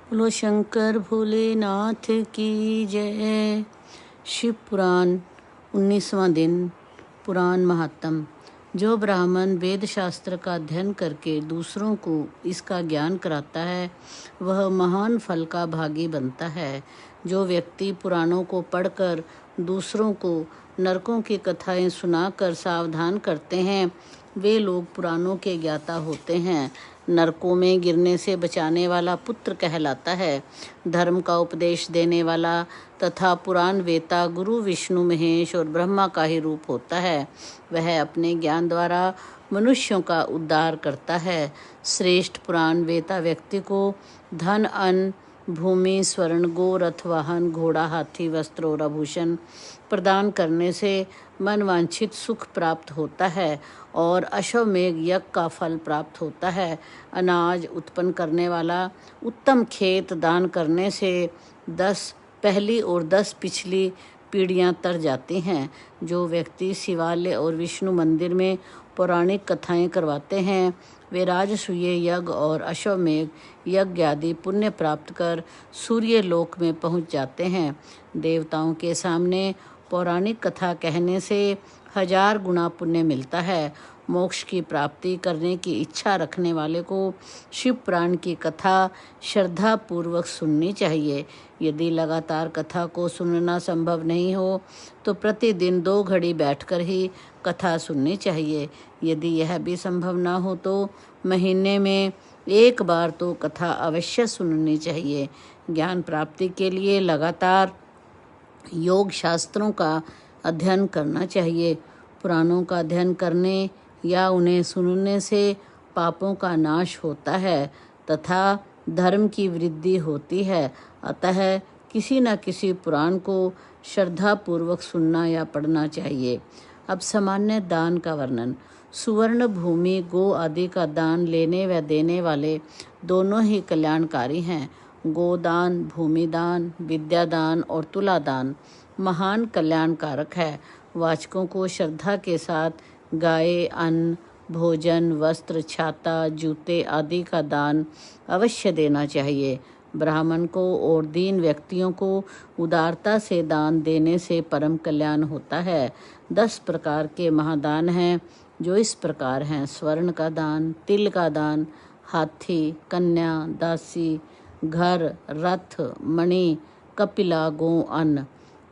बोलो शंकर भोलेनाथ की जय। शिव पुराण 19वां दिन। पुराण महात्म। जो ब्राह्मण वेद शास्त्र का अध्ययन करके दूसरों को इसका ज्ञान कराता है वह महान फल का भागी बनता है। जो व्यक्ति पुराणों को पढ़कर दूसरों को नरकों की कथाएं सुनाकर सावधान करते हैं वे लोग पुराणों के ज्ञाता होते हैं। नरकों में गिरने से बचाने वाला पुत्र कहलाता है। धर्म का उपदेश देने वाला तथा पुराण वेता गुरु विष्णु महेश और ब्रह्मा का ही रूप होता है। वह अपने ज्ञान द्वारा मनुष्यों का उद्धार करता है। श्रेष्ठ पुराण वेता व्यक्ति को धन अन्न भूमि स्वर्ण गो रथ वाहन घोड़ा हाथी वस्त्र और आभूषण प्रदान करने से मनवांछित सुख प्राप्त होता है और अश्वमेघ यज्ञ का फल प्राप्त होता है। अनाज उत्पन्न करने वाला उत्तम खेत दान करने से 10 पहली और 10 पिछली पीढ़ियां तर जाती हैं। जो व्यक्ति शिवालय और विष्णु मंदिर में पौराणिक कथाएं करवाते हैं वे राजसूय यज्ञ और अश्वमेघ यज्ञ आदि पुण्य प्राप्त कर सूर्य लोक में पहुंच जाते हैं। देवताओं के सामने पौराणिक कथा कहने से 1000 गुना पुण्य मिलता है। मोक्ष की प्राप्ति करने की इच्छा रखने वाले को शिव पुराण की कथा श्रद्धा पूर्वक सुननी चाहिए। यदि लगातार कथा को सुनना संभव नहीं हो तो प्रतिदिन 2 घड़ी बैठकर ही कथा सुननी चाहिए। यदि यह भी संभव ना हो तो महीने में 1 बार तो कथा अवश्य सुननी चाहिए। ज्ञान प्राप्ति के लिए लगातार योग शास्त्रों का अध्ययन करना चाहिए। पुराणों का अध्ययन करने या उन्हें सुनने से पापों का नाश होता है तथा धर्म की वृद्धि होती है। अतः किसी न किसी पुराण को श्रद्धा पूर्वक सुनना या पढ़ना चाहिए। अब सामान्य दान का वर्णन। सुवर्ण भूमि गो आदि का दान लेने व देने वाले दोनों ही कल्याणकारी हैं। गोदान भूमिदान विद्यादान और तुलादान महान कल्याणकारक है। वाचकों को श्रद्धा के साथ गाय अन्न भोजन वस्त्र छाता जूते आदि का दान अवश्य देना चाहिए। ब्राह्मण को और दीन व्यक्तियों को उदारता से दान देने से परम कल्याण होता है। 10 प्रकार के महादान हैं जो इस प्रकार हैं। स्वर्ण का दान तिल का दान हाथी कन्या दासी घर रथ मणि कपिला गो अन्न।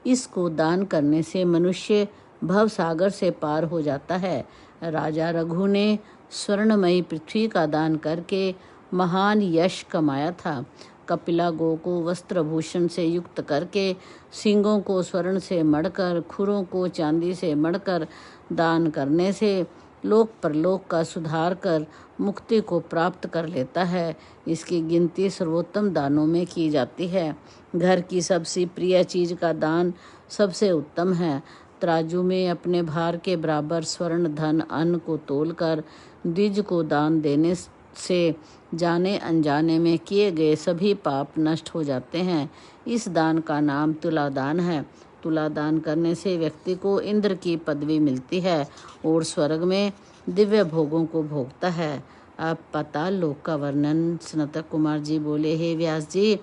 इसको दान करने से मनुष्य भव सागर से पार हो जाता है। राजा रघु ने स्वर्णमयी पृथ्वी का दान करके महान यश कमाया था। कपिला गो को वस्त्र भूषण से युक्त करके सींगों को स्वर्ण से मढ़कर खुरों को चांदी से मढ़कर दान करने से लोक परलोक का सुधार कर मुक्ति को प्राप्त कर लेता है। इसकी गिनती सर्वोत्तम दानों में की जाती है। घर की सबसे प्रिय चीज का दान सबसे उत्तम है। तराजू में अपने भार के बराबर स्वर्ण धन अन्न को तोलकर द्विज को दान देने से जाने अनजाने में किए गए सभी पाप नष्ट हो जाते हैं। इस दान का नाम तुलादान है। तुलादान करने से व्यक्ति को इंद्र की पदवी मिलती है और स्वर्ग में दिव्य भोगों को भोगता है। अब पाताल लोक का वर्णन। सनतक कुमार जी बोले, हे व्यास जी,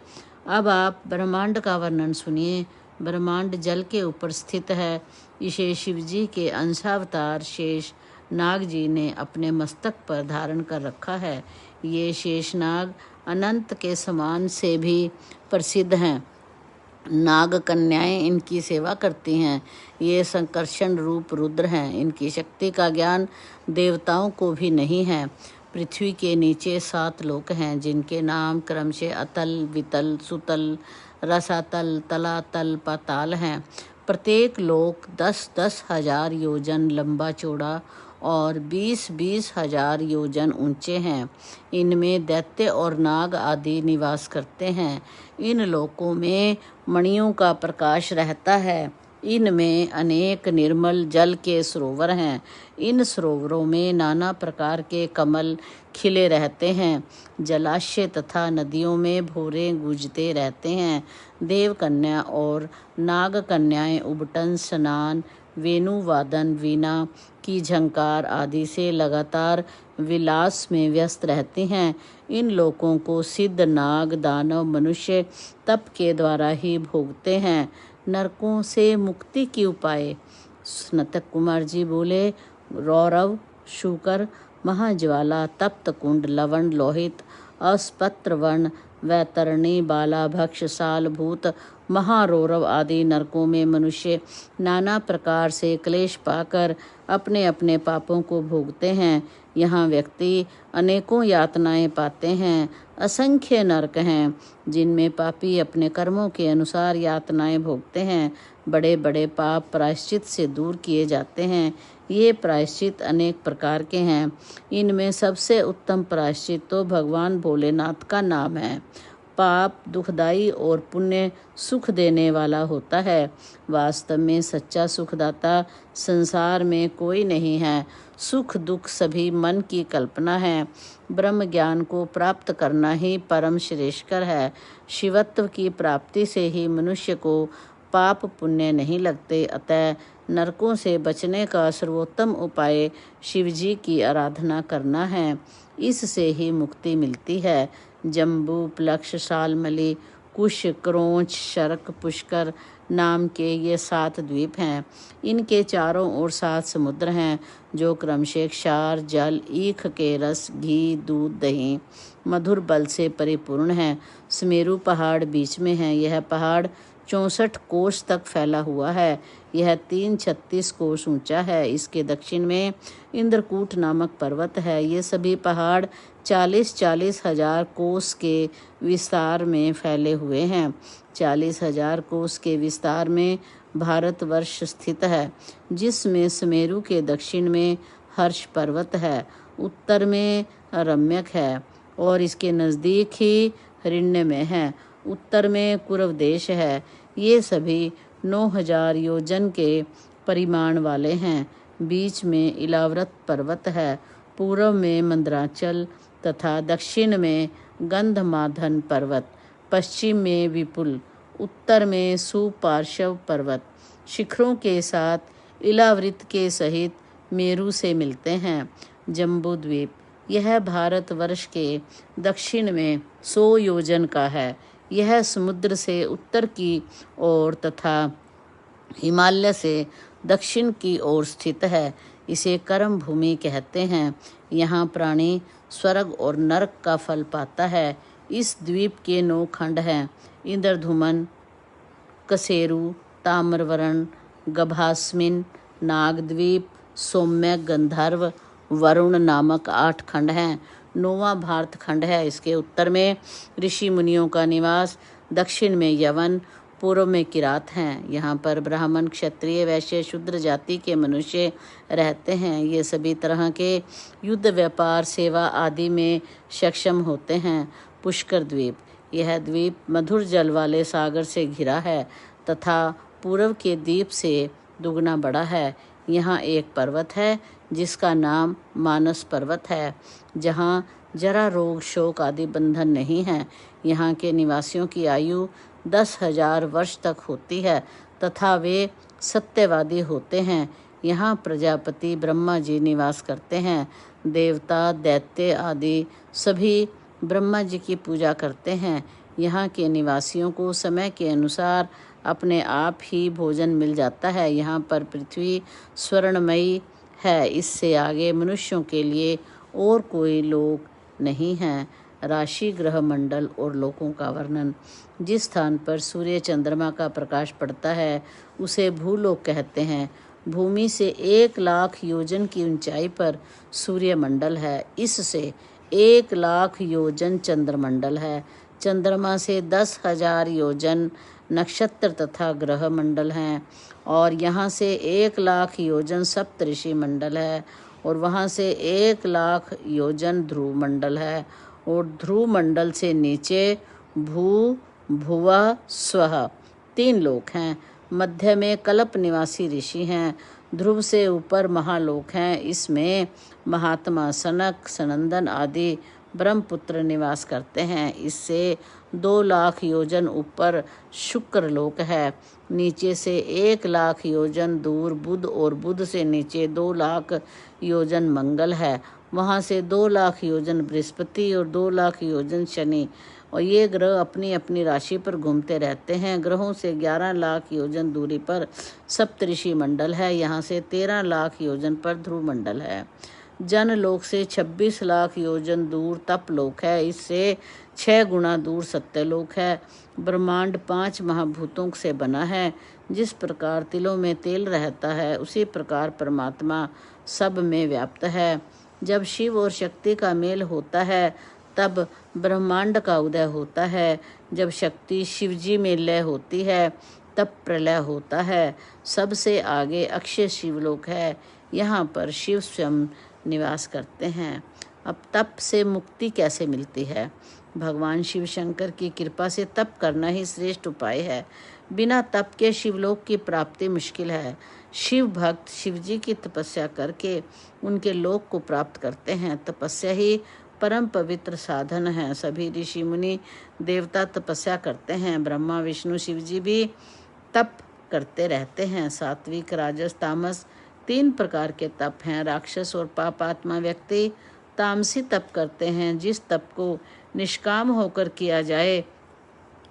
अब आप ब्रह्मांड का वर्णन सुनिए। ब्रह्मांड जल के ऊपर स्थित है। इसे शिव जी के अंशावतार शेष नाग जी ने अपने मस्तक पर धारण कर रखा है। ये शेष नाग अनंत के समान से भी प्रसिद्ध हैं। नाग कन्याएं इनकी सेवा करती हैं। ये संकर्षण रूप रुद्र हैं। इनकी शक्ति का ज्ञान देवताओं को भी नहीं है। पृथ्वी के नीचे 7 लोक हैं जिनके नाम क्रमशः अतल वितल सुतल रसातल तलातल पाताल हैं। प्रत्येक लोक 10-10 हजार योजन लंबा चौड़ा और 20-20 हजार योजन ऊंचे हैं। इनमें दैत्य और नाग आदि निवास करते हैं। इन लोकों में मणियों का प्रकाश रहता है। इनमें अनेक निर्मल जल के सरोवर हैं। इन सरोवरों में नाना प्रकार के कमल खिले रहते हैं। जलाशय तथा नदियों में भौरे गूंजते रहते हैं। देव कन्या और नाग कन्याएं उबटन स्नान वेणु वादन, वीणा की झंकार आदि से लगातार विलास में व्यस्त रहते हैं। इन लोकों को सिद्ध, नाग, दानव, मनुष्य तप के द्वारा ही भोगते हैं। नरकों से मुक्ति के उपाय। स्नातक कुमार जी बोले, रौरव, शूकर, महाज्वाला, तप्त कुंड, लवण, लोहित, अस्पत्र वर्ण, वैतरणी, बाला, भक्ष, साल, भूत, महारौरव आदि नरकों में मनुष्य नाना प्रकार से क्लेश पाकर अपने अपने पापों को भोगते हैं। यहाँ व्यक्ति अनेकों यातनाएं पाते हैं। असंख्य नरक हैं जिनमें पापी अपने कर्मों के अनुसार यातनाएं भोगते हैं। बड़े बड़े पाप प्रायश्चित से दूर किए जाते हैं। ये प्रायश्चित अनेक प्रकार के हैं। इनमें सबसे उत्तम प्रायश्चित तो भगवान भोलेनाथ का नाम है। पाप दुखदाई और पुण्य सुख देने वाला होता है। वास्तव में सच्चा सुखदाता संसार में कोई नहीं है। सुख दुख सभी मन की कल्पना है। ब्रह्म ज्ञान को प्राप्त करना ही परम श्रेष्ठकर है। शिवत्व की प्राप्ति से ही मनुष्य को पाप पुण्य नहीं लगते। अतः नरकों से बचने का सर्वोत्तम उपाय शिवजी की आराधना करना है। इससे ही मुक्ति मिलती है। जम्बू, प्लक्ष, शालमली, कुश, क्रोंच, शरक, पुष्कर नाम के ये 7 द्वीप हैं। इनके चारों ओर 7 समुद्र हैं जो क्रमशः क्षार, जल, ईख के रस, घी, दूध, दही, मधुर बल से परिपूर्ण हैं। सुमेरु पहाड़ बीच में है। यह पहाड़ 64 कोस तक फैला हुआ है। यह 336 कोस ऊंचा है। इसके दक्षिण में इंद्रकूट नामक पर्वत है। ये सभी पहाड़ 40-40 हजार कोस के विस्तार में फैले हुए हैं। 40,000 कोस के विस्तार में भारतवर्ष स्थित है, जिसमें सुमेरु के दक्षिण में हर्ष पर्वत है, उत्तर में रम्यक है और इसके नज़दीक ही हिरण्य में है। उत्तर में कुरव देश है। ये सभी 9,000 योजन के परिमाण वाले हैं। बीच में इलाव्रत पर्वत है। पूर्व में मंदराचल तथा दक्षिण में गंधमाधन पर्वत, पश्चिम में विपुल, उत्तर में सुपार्श्व पर्वत शिखरों के साथ इलावृत के सहित मेरू से मिलते हैं। जम्बू द्वीप, यह भारतवर्ष के दक्षिण में 100 योजन का है। यह समुद्र से उत्तर की ओर तथा हिमालय से दक्षिण की ओर स्थित है। इसे कर्म भूमि कहते हैं। यहाँ प्राणी स्वर्ग और नरक का फल पाता है। इस द्वीप के 9 खंड हैं। इंद्रधुमन, कसेरु, ताम्रवरण, गभास्मिन, नागद्वीप, सौम्य, गंधर्व, वरुण नामक 8 खंड हैं। 9वां भारत खंड है। इसके उत्तर में ऋषि मुनियों का निवास, दक्षिण में यवन, पूर्व में किरात हैं। यहाँ पर ब्राह्मण, क्षत्रिय, वैश्य, शूद्र जाति के मनुष्य रहते हैं। ये सभी तरह के युद्ध, व्यापार, सेवा आदि में सक्षम होते हैं। पुष्कर द्वीप, यह द्वीप मधुर जल वाले सागर से घिरा है तथा पूर्व के द्वीप से दुगना बड़ा है। यहाँ एक पर्वत है जिसका नाम मानस पर्वत है, जहाँ जरा, रोग, शोक आदि बंधन नहीं है। यहाँ के निवासियों की आयु 10,000 वर्ष तक होती है तथा वे सत्यवादी होते हैं। यहाँ प्रजापति ब्रह्मा जी निवास करते हैं। देवता, दैत्य आदि सभी ब्रह्मा जी की पूजा करते हैं। यहाँ के निवासियों को समय के अनुसार अपने आप ही भोजन मिल जाता है। यहाँ पर पृथ्वी स्वर्णमयी है। इससे आगे मनुष्यों के लिए और कोई लोक नहीं है। राशि, ग्रह मंडल और लोकों का वर्णन। जिस स्थान पर सूर्य चंद्रमा का प्रकाश पड़ता है उसे भूलोक कहते हैं। भूमि से 1,00,000 योजन की ऊंचाई पर सूर्य मंडल है। इससे 1,00,000 योजन चंद्रमंडल है। चंद्रमा से 10,000 योजन नक्षत्र तथा ग्रह मंडल हैं और यहाँ से 1,00,000 योजन सप्तऋषि मंडल है और वहाँ से 1,00,000 योजन ध्रुव मंडल है और ध्रुव मंडल से नीचे भू, भुवः, स्वः 3 लोक हैं। मध्य में कल्प निवासी ऋषि हैं। ध्रुव से ऊपर महालोक हैं। इसमें महात्मा सनक, सनंदन आदि ब्रह्मपुत्र निवास करते हैं। इससे 2 लाख योजन ऊपर शुक्र लोक है, नीचे से 1 लाख योजन दूर बुध और बुध से नीचे 2 लाख योजन मंगल है। वहाँ से 2 लाख योजन बृहस्पति और 2 लाख योजन शनि, और ये ग्रह अपनी अपनी राशि पर घूमते रहते हैं। ग्रहों से 11 लाख योजन दूरी पर सप्तऋषि मंडल है। यहाँ से 13 लाख योजन पर ध्रुव मंडल है। जनलोक से 26 लाख योजन दूर तपलोक है। इससे 6 गुना दूर सत्यलोक है। ब्रह्मांड 5 महाभूतों से बना है। जिस प्रकार तिलों में तेल रहता है, उसी प्रकार परमात्मा सब में व्याप्त है। जब शिव और शक्ति का मेल होता है, तब ब्रह्मांड का उदय होता है। जब शक्ति शिवजी में लय होती है, तब प्रलय होता है। सबसे आगे अक्षय शिवलोक है। यहाँ पर शिव स्वयं निवास करते हैं। अब तप से मुक्ति कैसे मिलती है? भगवान शिव शंकर की कृपा से तप करना ही श्रेष्ठ उपाय है। बिना तप के शिवलोक की प्राप्ति मुश्किल है। शिव भक्त शिवजी की तपस्या करके उनके लोक को प्राप्त करते हैं। तपस्या ही परम पवित्र साधन है। सभी ऋषि मुनि देवता तपस्या करते हैं। ब्रह्मा विष्णु शिवजी भी तप करते रहते हैं। सात्विक, राजस, तामस 3 प्रकार के तप हैं। राक्षस और पापात्मा व्यक्ति तामसी तप करते हैं। जिस तप को निष्काम होकर किया जाए,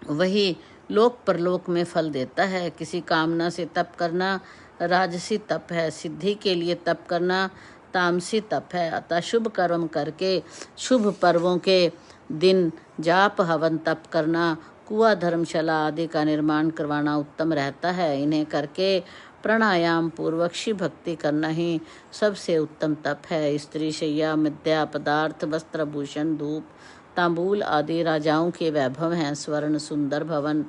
वही लोक परलोक में फल देता है। किसी कामना से तप करना राजसी तप है। सिद्धि के लिए तप करना तामसी तप है। अतः शुभ कर्म करके शुभ पर्वों के दिन जाप, हवन, तप करना, कुआं, धर्मशाला आदि का निर्माण करवाना उत्तम रहता है। इन्हें करके प्राणायाम पूर्वक शिव भक्ति करना ही सबसे उत्तम तप है। स्त्री शैया, मिथ्या पदार्थ, वस्त्र, भूषण, धूप, तांबूल आदि राजाओं के वैभव हैं। स्वर्ण, सुंदर भवन,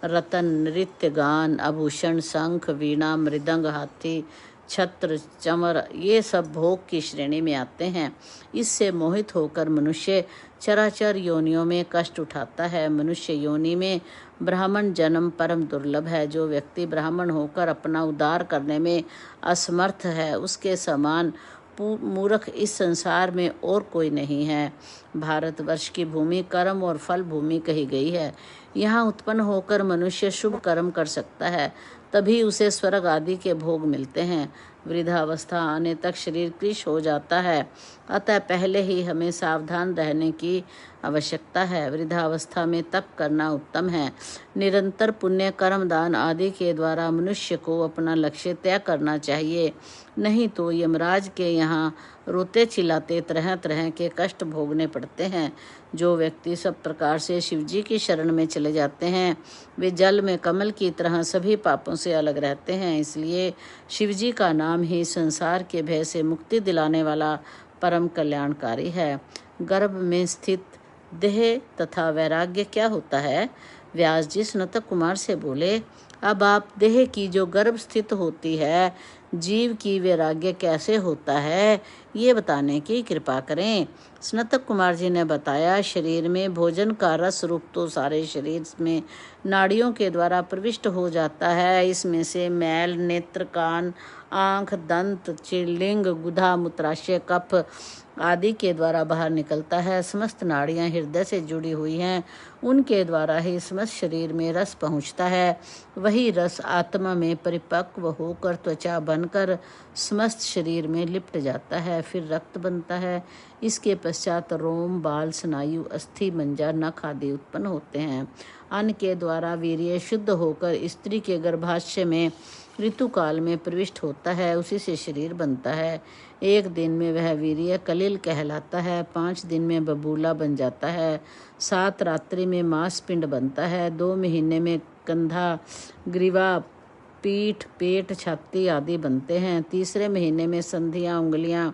रतन, नृत्य, गान, आभूषण, शंख, वीणा, मृदंग, हाथी, छत्र, चमर, ये सब भोग की श्रेणी में आते हैं। इससे मोहित होकर मनुष्य चराचर योनियों में कष्ट उठाता है। मनुष्य योनि में ब्राह्मण जन्म परम दुर्लभ है। जो व्यक्ति ब्राह्मण होकर अपना उद्धार करने में असमर्थ है, उसके समान मूर्ख इस संसार में और कोई नहीं है। भारतवर्ष की भूमि कर्म और फल भूमि कही गई है। यहाँ उत्पन्न होकर मनुष्य शुभ कर्म कर सकता है, तभी उसे स्वर्ग आदि के भोग मिलते हैं। वृद्धावस्था आने तक शरीर कृश हो जाता है, अतः पहले ही हमें सावधान रहने की आवश्यकता है। वृद्धावस्था में तप करना उत्तम है। निरंतर पुण्य, कर्म, दान आदि के द्वारा मनुष्य को अपना लक्ष्य तय करना चाहिए, नहीं तो यमराज के यहाँ रोते चिल्लाते तरह तरह के कष्ट भोगने पड़ते हैं। जो व्यक्ति सब प्रकार से शिवजी की शरण में चले जाते हैं, वे जल में कमल की तरह सभी पापों से अलग रहते हैं। इसलिए शिवजी का नाम ही संसार के भय से मुक्ति दिलाने वाला परम कल्याणकारी है। गर्भ में स्थित देह तथा वैराग्य क्या होता है? व्यास जी स्नातक कुमार से बोले, अब आप देह की जो गर्भ स्थित होती है, जीव की वैराग्य कैसे होता है, ये बताने की कृपा करें। स्नातक कुमार जी ने बताया, शरीर में भोजन का रस रूप तो सारे शरीर में नाड़ियों के द्वारा प्रविष्ट हो जाता है। इसमें से मैल नेत्र, कान, आँख, दंत, लिंग, गुदा, मूत्राशय, कफ आदि के द्वारा बाहर निकलता है। समस्त नाड़ियां हृदय से जुड़ी हुई हैं, उनके द्वारा ही समस्त शरीर में रस पहुंचता है। वही रस आत्मा में परिपक्व होकर त्वचा बनकर समस्त शरीर में लिपट जाता है। फिर रक्त बनता है। इसके पश्चात रोम, बाल, स्नायु, अस्थि, मज्जा, नख आदि उत्पन्न होते हैं। अन्न के द्वारा वीर्य शुद्ध होकर स्त्री के गर्भाशय में ऋतुकाल में प्रविष्ट होता है, उसी से शरीर बनता है। 1 दिन में वह वीर्य कलिल कहलाता है, 5 दिन में बबूला बन जाता है, 7 रात्रि में मांस पिंड बनता है, 2 महीने में कंधा, ग्रीवा, पीठ, पेट, छाती आदि बनते हैं, 3रे महीने में संधियां, उंगलियां,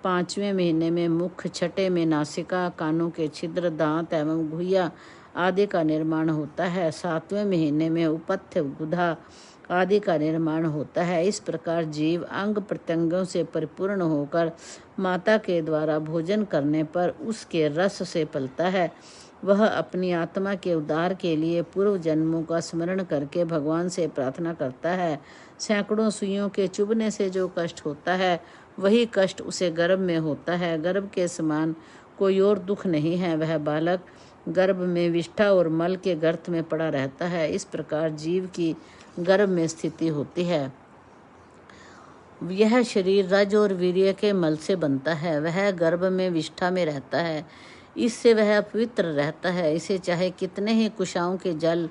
5वें महीने में मुख, 6ठे में नासिका, कानों के छिद्र, दांत एवं गुहिया आदि का निर्माण होता है, 7वें महीने में उपथ्य, गुदा आदि का निर्माण होता है। इस प्रकार जीव अंग प्रत्यंगों से परिपूर्ण होकर माता के द्वारा भोजन करने पर उसके रस से पलता है। वह अपनी आत्मा के उद्धार के लिए पूर्व जन्मों का स्मरण करके भगवान से प्रार्थना करता है। सैकड़ों सुइयों के चुभने से जो कष्ट होता है, वही कष्ट उसे गर्भ में होता है। गर्भ के समान कोई और दुख नहीं है। वह बालक गर्भ में विष्ठा और मल के गर्त में पड़ा रहता है। इस प्रकार जीव की गर्भ में स्थिति होती है। यह शरीर रज और वीर्य के मल से बनता है। वह गर्भ में विष्ठा में रहता है। इससे वह अपवित्र रहता है। इसे चाहे कितने ही कुशाओं के जल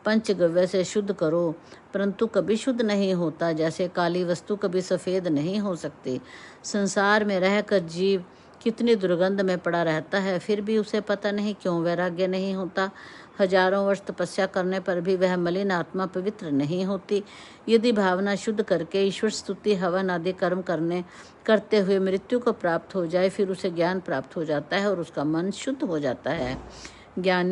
पंचगव्य से शुद्ध करो, परंतु कभी शुद्ध नहीं होता। जैसे काली वस्तु कभी सफ़ेद नहीं हो सकती। संसार में रहकर जीव कितनी दुर्गंध में पड़ा रहता है, फिर भी उसे पता नहीं क्यों वैराग्य नहीं होता। हजारों वर्ष तपस्या करने पर भी वह मलिन आत्मा पवित्र नहीं होती। यदि भावना शुद्ध करके ईश्वर स्तुति हवन आदि कर्म करते हुए मृत्यु को प्राप्त हो जाए, फिर उसे ज्ञान प्राप्त हो जाता है और उसका मन शुद्ध हो जाता है। ज्ञान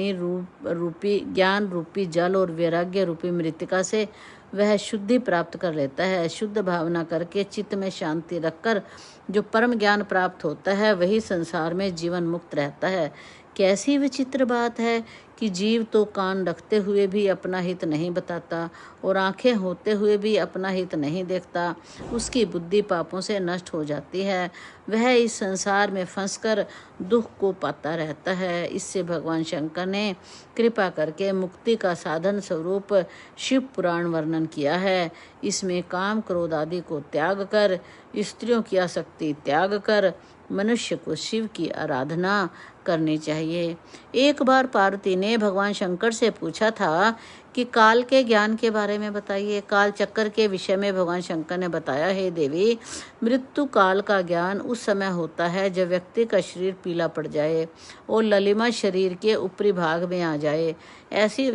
रूपी जल और वैराग्य रूपी मृतिका से वह शुद्धि प्राप्त कर लेता है। शुद्ध भावना करके चित्त में शांति रखकर जो परम ज्ञान प्राप्त होता है, वही संसार में जीवन मुक्त रहता है। कैसी विचित्र बात है कि जीव तो कान रखते हुए भी अपना हित नहीं बताता और आंखें होते हुए भी अपना हित नहीं देखता। उसकी बुद्धि पापों से नष्ट हो जाती है। वह इस संसार में फंसकर दुख को पाता रहता है। इससे भगवान शंकर ने कृपा करके मुक्ति का साधन स्वरूप शिव पुराण वर्णन किया है। इसमें काम क्रोध आदि को त्याग कर, स्त्रियों की आसक्ति त्याग कर मनुष्य को शिव की आराधना करनी चाहिए। एक बार पार्वती ने भगवान शंकर से पूछा था कि काल के ज्ञान के बारे में बताइए। काल चक्कर के विषय में भगवान शंकर ने बताया, हे देवी, मृत्यु काल का ज्ञान उस समय होता है जब व्यक्ति का शरीर पीला पड़ जाए और ललिमा शरीर के ऊपरी भाग में आ जाए। ऐसी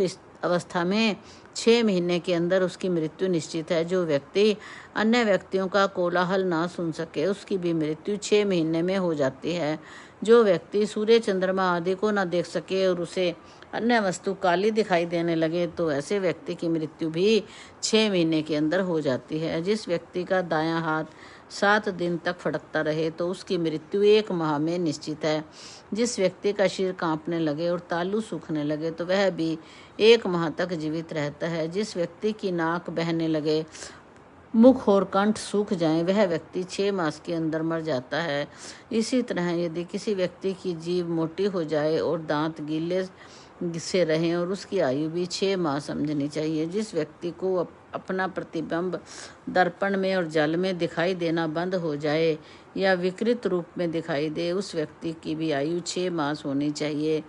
अवस्था में 6 महीने के अंदर उसकी मृत्यु निश्चित है। जो व्यक्ति अन्य व्यक्तियों का कोलाहल ना सुन सके, उसकी भी मृत्यु 6 महीने में हो जाती है। जो व्यक्ति सूर्य चंद्रमा आदि को न देख सके और उसे अन्य वस्तु काली दिखाई देने लगे, तो ऐसे व्यक्ति की मृत्यु भी 6 महीने के अंदर हो जाती है। जिस व्यक्ति का दायां हाथ 7 दिन तक फड़कता रहे, तो उसकी मृत्यु 1 माह में निश्चित है। जिस व्यक्ति का शरीर कांपने लगे और तालू सूखने लगे, तो वह भी 1 माह तक जीवित रहता है। जिस व्यक्ति की नाक बहने लगे, मुख और कंठ सूख जाएं, वह व्यक्ति 6 मास के अंदर मर जाता है। इसी तरह यदि किसी व्यक्ति की जीभ मोटी हो जाए और दांत गीले से रहें और उसकी आयु भी 6 माह समझनी चाहिए। जिस व्यक्ति को अपना प्रतिबिंब दर्पण में और जल में दिखाई देना बंद हो जाए या विकृत रूप में दिखाई दे, उस व्यक्ति की भी आयु 6 मास होनी चाहिए।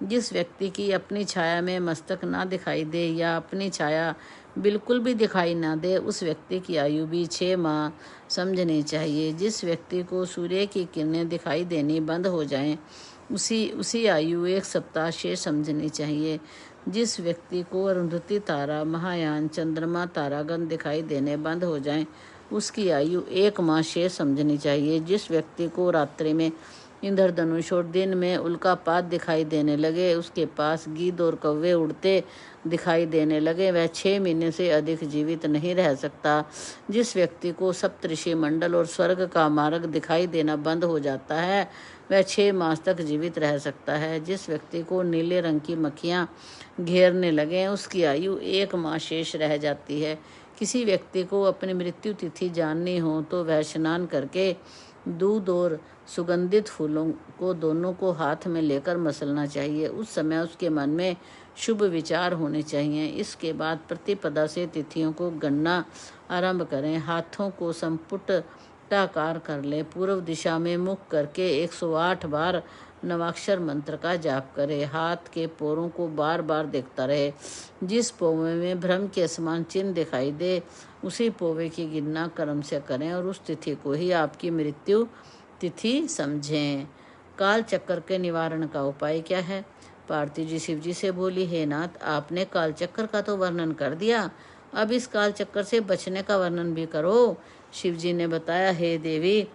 जिस व्यक्ति की अपनी छाया में मस्तक ना दिखाई दे या अपनी छाया बिल्कुल भी दिखाई ना दे, उस व्यक्ति की आयु भी 6 माह समझनी चाहिए। जिस व्यक्ति को सूर्य की किरणें दिखाई देनी बंद हो जाएं, उसी आयु 1 सप्ताह शेष समझनी चाहिए। जिस व्यक्ति को अरुंधति तारा, महायान, चंद्रमा, तारागण दिखाई देने बंद हो जाएं, उसकी आयु 1 माह शेष समझनी चाहिए। जिस व्यक्ति को रात्रि में इंद्रधनुष और दिन में उल्कापात दिखाई देने लगे, उसके पास गिद्ध और कौवे उड़ते दिखाई देने लगे, वह 6 महीने से अधिक जीवित नहीं रह सकता। जिस व्यक्ति को सप्तऋषि मंडल और स्वर्ग का मार्ग दिखाई देना बंद हो जाता है, वह 6 मास तक जीवित रह सकता है। जिस व्यक्ति को नीले रंग की मक्खियाँ घेरने लगे, उसकी आयु 1 माह शेष रह जाती है। किसी व्यक्ति को अपनी मृत्यु तिथि जाननी हो तो वह स्नान करके दूध और सुगंधित फूलों को दोनों को हाथ में लेकर मसलना चाहिए। उस समय उसके मन में शुभ विचार होने चाहिए। इसके बाद प्रतिपदा से तिथियों को गणना आरंभ करें। हाथों को संपुटाकार कर ले। पूर्व दिशा में मुख करके 108 बार नवाक्षर मंत्र का जाप करे। हाथ के पोरों को बार बार देखता रहे। जिस पोवे में भ्रम के समान चिन्ह दिखाई दे, उसी पोवे की गिनना कर्म से करें और उस तिथि को ही आपकी मृत्यु तिथि समझें। काल चक्कर के निवारण का उपाय क्या है? पार्वती जी शिव जी से बोली, हे नाथ, आपने काल चक्कर का तो वर्णन कर दिया, अब इस काल चक्कर से बचने का वर्णन भी करो। शिव जी ने बताया, हे देवी,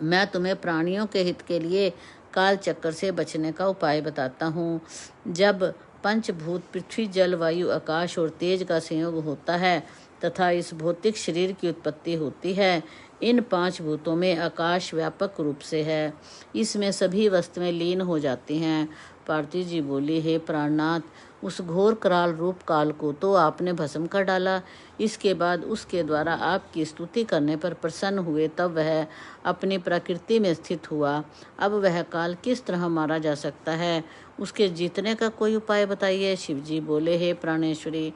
मैं तुम्हें प्राणियों के हित के लिए काल चक्कर से बचने का उपाय बताता हूँ। जब पंचभूत पृथ्वी, जल, वायु, आकाश और तेज का संयोग होता है तथा इस भौतिक शरीर की उत्पत्ति होती है, इन 5 भूतों में आकाश व्यापक रूप से है, इसमें सभी वस्तुएं लीन हो जाती हैं। पार्वती जी बोली, हे प्राणनाथ, उस घोर कराल रूप काल को तो आपने भस्म कर डाला। इसके बाद उसके द्वारा आपकी स्तुति करने पर प्रसन्न हुए, तब वह अपनी प्रकृति में स्थित हुआ। अब वह काल किस तरह मारा जा सकता है? उसके जीतने का कोई उपाय बताइए। शिव जी बोले, हे प्राणेश्वरी,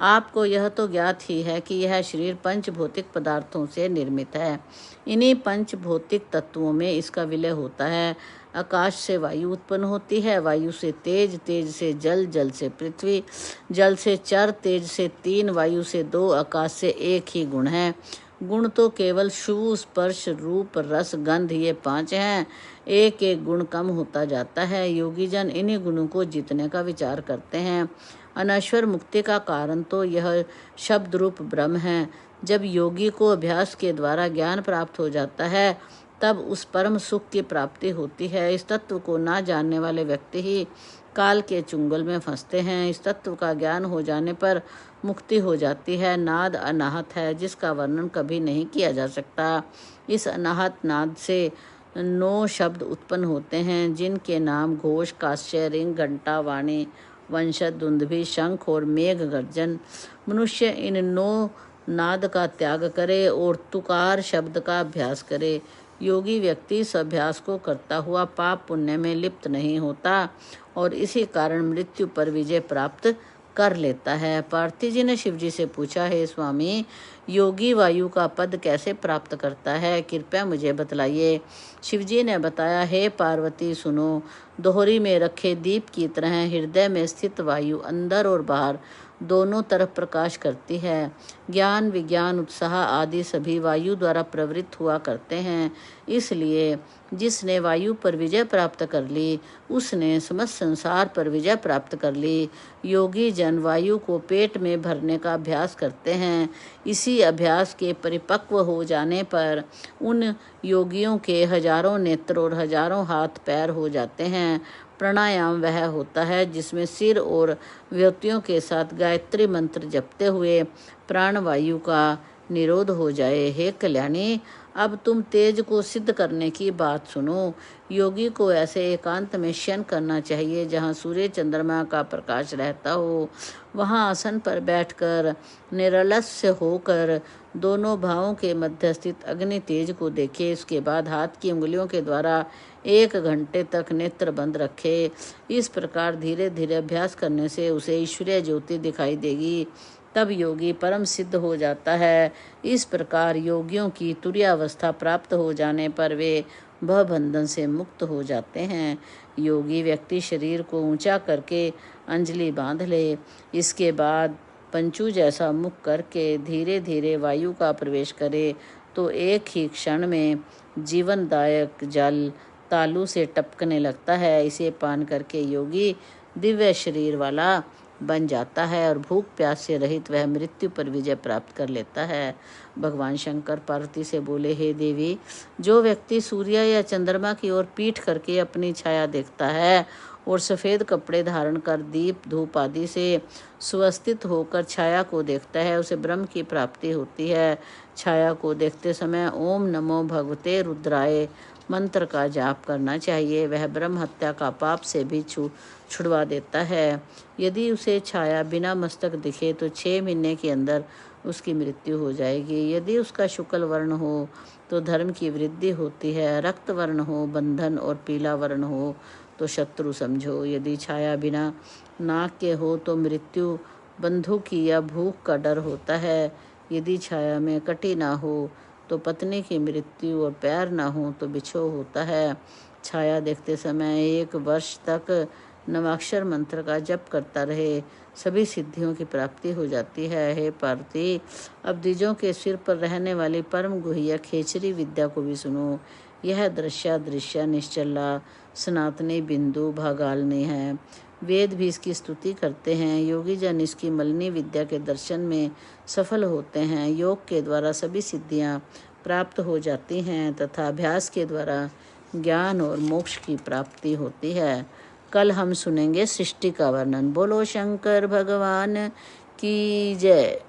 आपको यह तो ज्ञात ही है कि यह शरीर पंच भौतिक पदार्थों से निर्मित है। इन्हीं पंच भौतिक तत्वों में इसका विलय होता है। आकाश से वायु उत्पन्न होती है, वायु से तेज, तेज से जल, जल से पृथ्वी, जल से चर, तेज से 3, वायु से 2, आकाश से 1 ही गुण है। गुण तो केवल छू, स्पर्श, रूप, रस, गंध, ये 5 हैं। एक एक गुण कम होता जाता है। योगी जन इन्हीं गुणों को जीतने का विचार करते हैं। अनश्वर मुक्ति का कारण तो यह शब्द रूप ब्रह्म है। जब योगी को अभ्यास के द्वारा ज्ञान प्राप्त हो जाता है, तब उस परम सुख की प्राप्ति होती है। इस तत्व को ना जानने वाले व्यक्ति ही काल के चुंगल में फंसते हैं। इस तत्व का ज्ञान हो जाने पर मुक्ति हो जाती है। नाद अनाहत है, जिसका वर्णन कभी नहीं किया जा सकता। इस अनाहत नाद से 9 शब्द उत्पन्न होते हैं, जिनके नाम घोष, काश्य, रिंग, घंटा, वाणी, वंशज, दुंदुभि, शंख और मेघ गर्जन। मनुष्य इन 9 नाद का त्याग करे और तुकार शब्द का अभ्यास करे। योगी व्यक्ति इस अभ्यास को करता हुआ पाप पुण्य में लिप्त नहीं होता और इसी कारण मृत्यु पर विजय प्राप्त कर लेता है। पार्थी जी ने शिव जी से पूछा, हे स्वामी, योगी वायु का पद कैसे प्राप्त करता है? कृपया मुझे बतलाइए। शिव जी ने बताया, हे पार्वती सुनो, दोहरी में रखे दीप की तरह हृदय में स्थित वायु अंदर और बाहर दोनों तरफ प्रकाश करती है। ज्ञान, विज्ञान, उत्साह आदि सभी वायु द्वारा प्रवृत्त हुआ करते हैं। इसलिए जिसने वायु पर विजय प्राप्त कर ली, उसने समस्त संसार पर विजय प्राप्त कर ली। योगी जन वायु को पेट में भरने का अभ्यास करते हैं। इसी अभ्यास के परिपक्व हो जाने पर उन योगियों के हजारों नेत्र और हजारों हाथ पैर हो जाते हैं। प्राणायाम वह होता है जिसमें सिर और व्युतियों के साथ गायत्री मंत्र जपते हुए प्राणवायु का निरोध हो जाए। हे कल्याणी, अब तुम तेज को सिद्ध करने की बात सुनो। योगी को ऐसे एकांत में शयन करना चाहिए जहाँ सूर्य चंद्रमा का प्रकाश रहता हो। वहाँ आसन पर बैठकर निरलस्य होकर दोनों भावों के मध्य स्थित अग्नि तेज को देखे। इसके बाद हाथ की उंगलियों के द्वारा 1 घंटे तक नेत्र बंद रखे। इस प्रकार धीरे धीरे अभ्यास करने से उसे ईश्वरीय ज्योति दिखाई देगी। तब योगी परम सिद्ध हो जाता है। इस प्रकार योगियों की तुरीयावस्था प्राप्त हो जाने पर वे भवबंधन से मुक्त हो जाते हैं। योगी व्यक्ति शरीर को ऊंचा करके अंजलि बांध ले। इसके बाद पंचू जैसा मुख करके धीरे धीरे वायु का प्रवेश करे तो एक ही क्षण में जीवनदायक जल तालू से टपकने लगता है। इसे पान करके योगी दिव्य शरीर वाला बन जाता है और भूख प्यास से रहित वह मृत्यु पर विजय प्राप्त कर लेता है। भगवान शंकर पार्वती से बोले, हे देवी, जो व्यक्ति सूर्य या चंद्रमा की ओर पीठ करके अपनी छाया देखता है और सफ़ेद कपड़े धारण कर दीप धूप आदि से सुवस्थित होकर छाया को देखता है, उसे ब्रह्म की प्राप्ति होती है। छाया को देखते समय ओम नमो भगवते रुद्राय मंत्र का जाप करना चाहिए। वह ब्रह्म हत्या का पाप से भी छुड़वा देता है। यदि उसे छाया बिना मस्तक दिखे तो 6 महीने के अंदर उसकी मृत्यु हो जाएगी। यदि उसका शुक्ल वर्ण हो तो धर्म की वृद्धि होती है, रक्त वर्ण हो बंधन और पीला वर्ण हो तो शत्रु समझो। यदि छाया बिना नाक के हो तो मृत्यु बंधु की या भूख का डर होता है। यदि छाया में कटी ना हो तो पत्नी की मृत्यु और पैर ना हो तो बिछोह होता है। छाया देखते समय 1 वर्ष तक नवाक्षर मंत्र का जप करता रहे, सभी सिद्धियों की प्राप्ति हो जाती है। हे पार्वती, अब द्विजों के सिर पर रहने वाली परम गुह्य खेचरी विद्या को भी सुनो। यह दृश्य निश्चला सनातनी बिंदु भागालनी है। वेद भी इसकी स्तुति करते हैं। योगी जन इसकी मलिनी विद्या के दर्शन में सफल होते हैं। योग के द्वारा सभी सिद्धियां प्राप्त हो जाती हैं तथा अभ्यास के द्वारा ज्ञान और मोक्ष की प्राप्ति होती है। कल हम सुनेंगे सृष्टि का वर्णन। बोलो शंकर भगवान की जय।